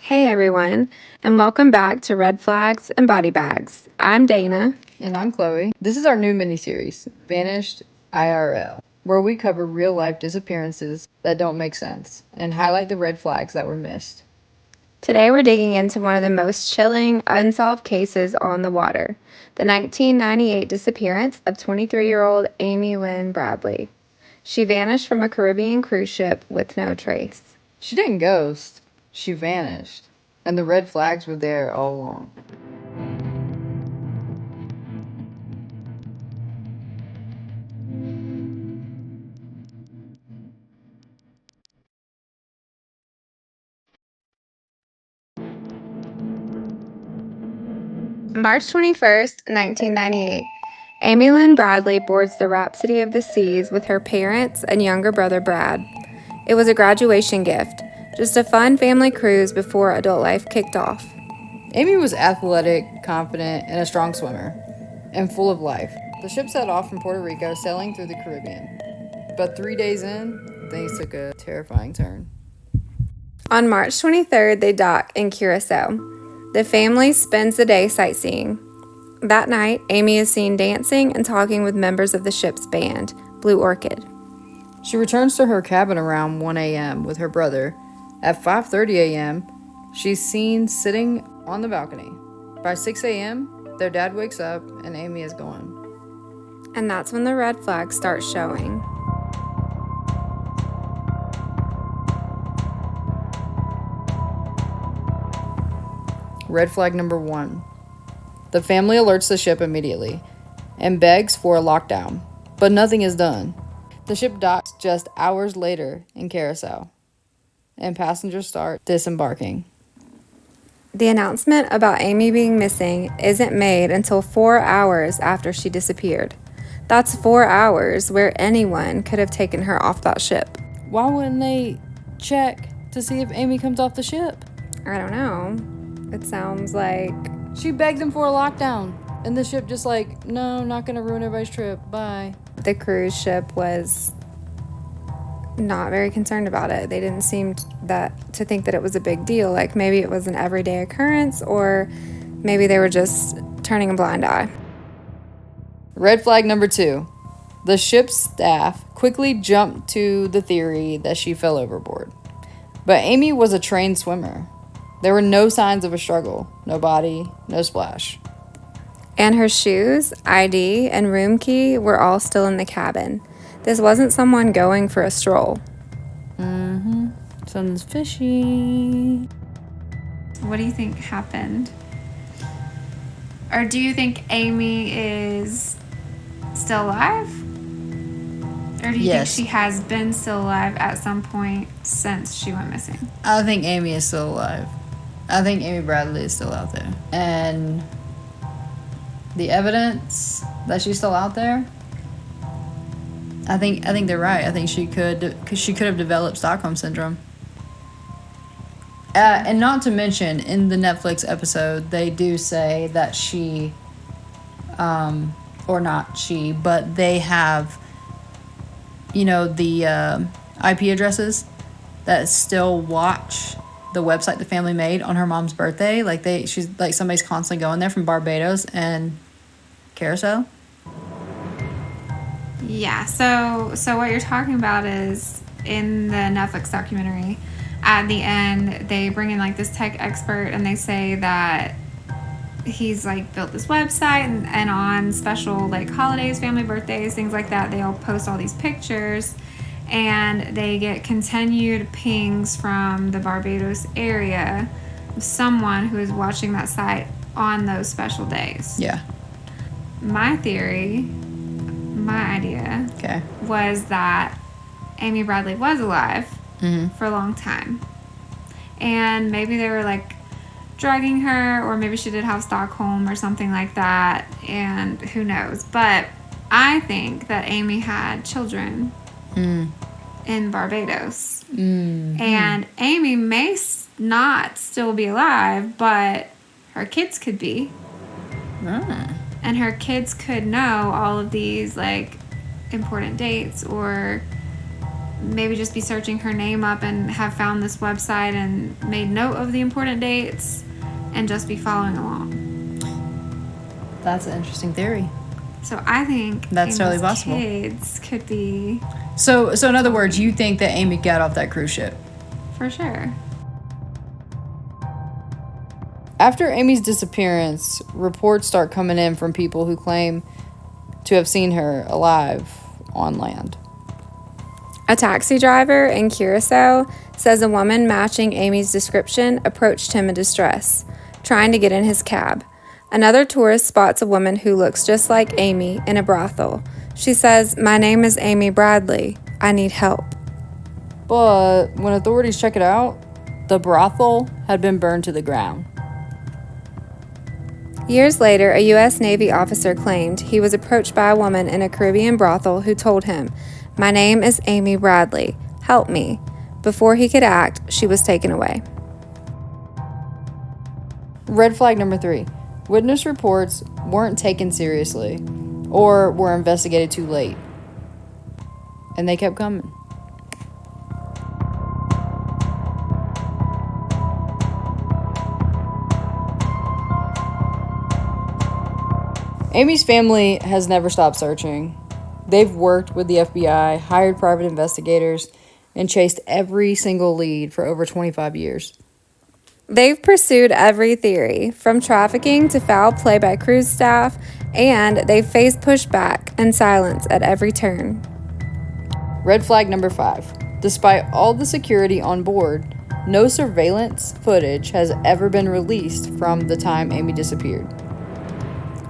Hey everyone, and welcome back to Red Flags and Body Bags. I'm Dana. And I'm Chloe. This is our new miniseries, Vanished IRL, where we cover real life disappearances that don't make sense and highlight the red flags that were missed. Today we're digging into one of the most chilling, unsolved cases on the water, the 1998 disappearance of 23-year-old Amy Lynn Bradley. She vanished from a Caribbean cruise ship with no trace. She didn't ghost, she vanished, and the red flags were there all along. March 21st, 1998. Amy Lynn Bradley boards the Rhapsody of the Seas with her parents and younger brother Brad. It was a graduation gift, just a fun family cruise before adult life kicked off. Amy was athletic, confident, and a strong swimmer, and full of life. The ship set off from Puerto Rico, sailing through the Caribbean. But 3 days in, things took a terrifying turn. On March 23rd, they dock in Curacao. The family spends the day sightseeing. That night, Amy is seen dancing and talking with members of the ship's band, Blue Orchid. She returns to her cabin around 1 a.m. with her brother. At 5:30 a.m., she's seen sitting on the balcony. By 6 a.m., their dad wakes up and Amy is gone. And that's when the red flags start showing. Red flag number 1. The family alerts the ship immediately and begs for a lockdown, but nothing is done. The ship docks just hours later in Curacao, and passengers start disembarking. The announcement about Amy being missing isn't made until 4 hours after she disappeared. That's 4 hours where anyone could have taken her off that ship. Why wouldn't they check to see if Amy comes off the ship? I don't know. It sounds like She begged them for a lockdown, and the ship just like, no, not gonna ruin everybody's trip, bye. the cruise ship was not very concerned about it. They didn't seem to think that it was a big deal. Like maybe it was an everyday occurrence, or maybe they were just turning a blind eye. Red flag number 2. The ship's staff quickly jumped to the theory that she fell overboard. But Amy was a trained swimmer. There were no signs of a struggle, no body, no splash. And her shoes, ID, and room key were all still in the cabin. This wasn't someone going for a stroll. Something's fishy. What do you think happened? Or do you think Amy is still alive? Or do you Yes. think she has been still alive at some point since she went missing? I think Amy is still alive. I think Amy Bradley is still out there. And the evidence that she's still out there, I think they're right. I think she could have developed Stockholm syndrome. And not to mention, in the Netflix episode, they do say that she, or not she, but they have, the IP addresses that still watch the website the family made on her mom's birthday. Like she's like somebody's constantly going there from Barbados and Curacao. Yeah, so what you're talking about is in the Netflix documentary, at the end, they bring in like this tech expert and they say that he's like built this website and on special like holidays, family birthdays, things like that, they'll post all these pictures and they get continued pings from the Barbados area of someone who is watching that site on those special days. Yeah. My theory, my idea, Okay. was that Amy Bradley was alive for a long time. And maybe they were like drugging her, or maybe she did have Stockholm or something like that, and who knows. But I think that Amy had children in Barbados. And Amy may not still be alive, but her kids could be. And her kids could know all of these like important dates or maybe just be searching her name up and have found this website and made note of the important dates and just be following along. That's an interesting theory. So I think that's totally Amy's possible. Kids could be. So in other words, you think that Amy got off that cruise ship? For sure. After Amy's disappearance, reports start coming in from people who claim to have seen her alive on land. A taxi driver in Curacao says a woman matching Amy's description approached him in distress, trying to get in his cab. Another tourist spots a woman who looks just like Amy in a brothel. She says, "My name is Amy Bradley. I need help." But when authorities check it out, the brothel had been burned to the ground. Years later, a U.S. Navy officer claimed he was approached by a woman in a Caribbean brothel who told him, "My name is Amy Bradley. Help me." Before he could act, she was taken away. Red flag number 3. Witness reports weren't taken seriously or were investigated too late. And they kept coming. Amy's family has never stopped searching. They've worked with the FBI, hired private investigators, and chased every single lead for over 25 years. They've pursued every theory, from trafficking to foul play by cruise staff, and they've faced pushback and silence at every turn. Red flag number 5. Despite all the security on board, no surveillance footage has ever been released from the time Amy disappeared.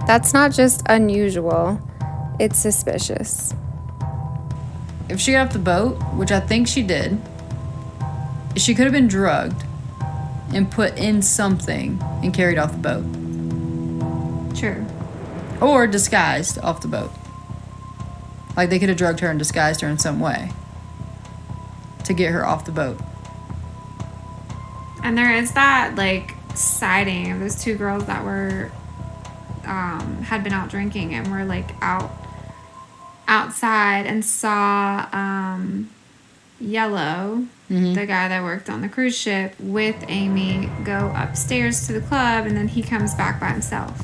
That's not just unusual, it's suspicious. If she got off the boat, which I think she did, she could have been drugged and put in something and carried off the boat. True. Or disguised off the boat. Like they could have drugged her and disguised her in some way to get her off the boat. And there is that, like, sighting of those 2 girls that were, had been out drinking and were, like, outside and saw, Yellow, the guy that worked on the cruise ship, with Amy go upstairs to the club, and then he comes back by himself.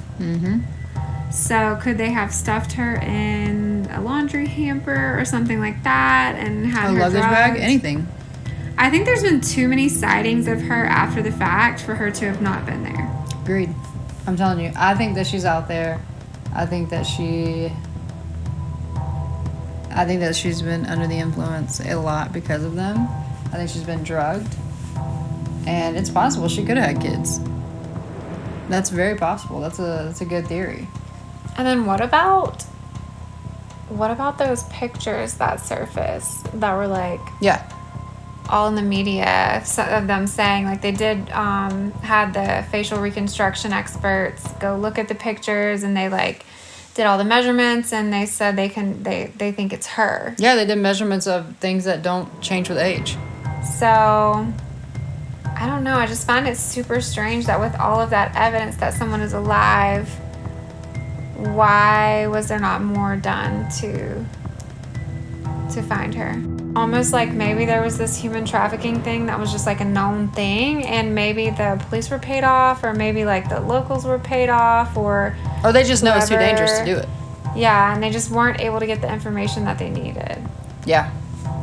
So could they have stuffed her in a laundry hamper or something like that and had her luggage drugged? bag, anything. I think there's been too many sightings of her after the fact for her to have not been there. Agreed. I'm telling you, I think that she's out there. I think that she's been under the influence a lot because of them. I think she's been drugged. And it's possible she could have had kids. That's very possible. That's a good theory. And then what about those pictures that surfaced that were, like, all in the media of them saying, like, they did had the facial reconstruction experts go look at the pictures, and they, like, did all the measurements, and they said they think it's her. Yeah, they did measurements of things that don't change with age. So I don't know, I just find it super strange that with all of that evidence that someone is alive, why was there not more done to find her? Almost like maybe there was this human trafficking thing that was just, like, a known thing, and maybe the police were paid off, or maybe, like, the locals were paid off, or they just know it's too dangerous to do it. Yeah, and they just weren't able to get the information that they needed. Yeah,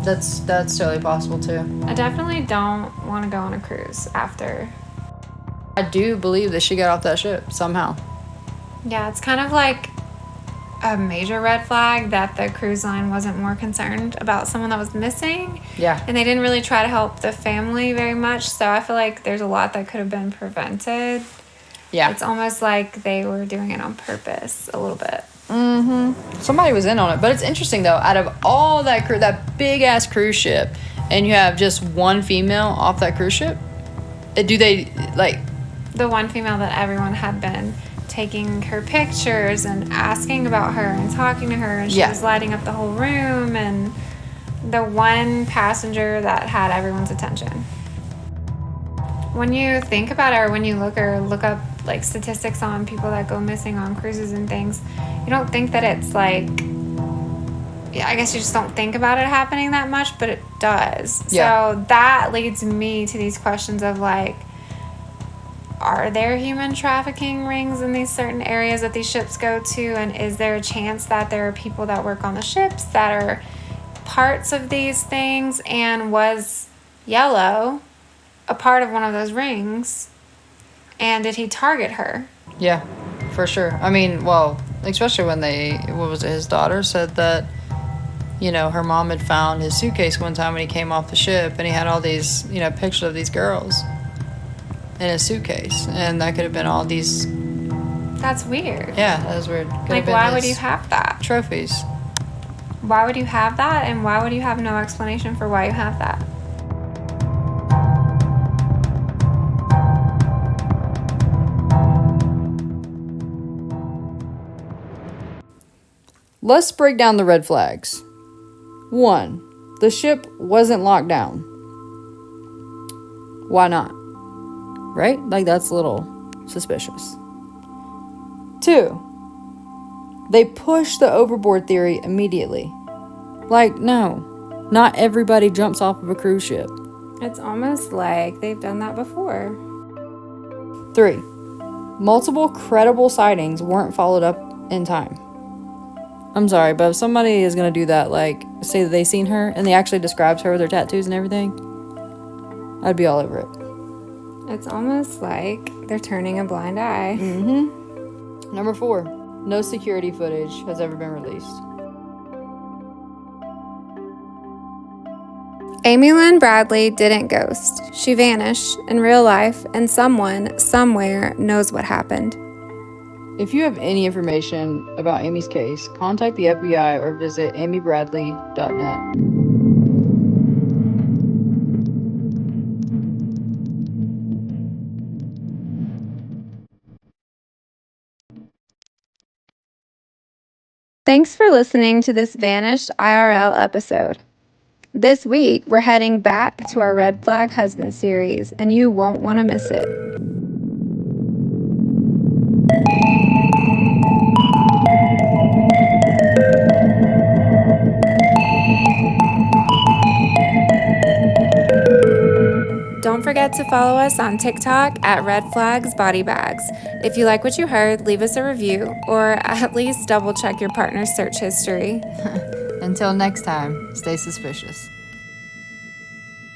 that's totally possible too. I definitely don't want to go on a cruise after. I do believe that she got off that ship somehow. Yeah, it's kind of like a major red flag that the cruise line wasn't more concerned about someone that was missing. Yeah. And they didn't really try to help the family very much, so I feel like there's a lot that could have been prevented. Yeah. It's almost like they were doing it on purpose a little bit. Somebody was in on it. But it's interesting, though. Out of all that that big-ass cruise ship, and you have just one female off that cruise ship, do they, like... The one female that everyone had been taking her pictures and asking about her and talking to her, and she was lighting up the whole room, and the one passenger that had everyone's attention. When you think about it, or when you look up, like, statistics on people that go missing on cruises and things, you don't think that it's, like, I guess you just don't think about it happening that much, but it does. Yeah. So that leads me to these questions of like, are there human trafficking rings in these certain areas that these ships go to? And is there a chance that there are people that work on the ships that are parts of these things? And was Yellow a part of one of those rings? And did he target her? Yeah, for sure. I mean, well, especially when his daughter said that, her mom had found his suitcase one time when he came off the ship, and he had all these, pictures of these girls in his suitcase, and that could have been all these. That's weird. Yeah, that was weird. Like, why would you have that? Trophies. Why would you have that, and why would you have no explanation for why you have that? Let's break down the red flags. 1. The ship wasn't locked down. Why not? Right? Like, that's a little suspicious. 2. They pushed the overboard theory immediately. Like, no. Not everybody jumps off of a cruise ship. It's almost like they've done that before. 3. Multiple credible sightings weren't followed up in time. I'm sorry, but if somebody is going to do that, like, say that they seen her and they actually describes her with her tattoos and everything, I'd be all over it. It's almost like they're turning a blind eye. Mm-hmm. Number 4. No security footage has ever been released. Amy Lynn Bradley didn't ghost. She vanished in real life, and someone, somewhere, knows what happened. If you have any information about Amy's case, contact the FBI or visit amybradley.net. Thanks for listening to this Vanished IRL episode. This week, we're heading back to our Red Flag Husband series, and you won't want to miss it. Don't forget to follow us on TikTok at Red Flags Body Bags. If you like what you heard, leave us a review, or at least double check your partner's search history. Until next time, stay suspicious.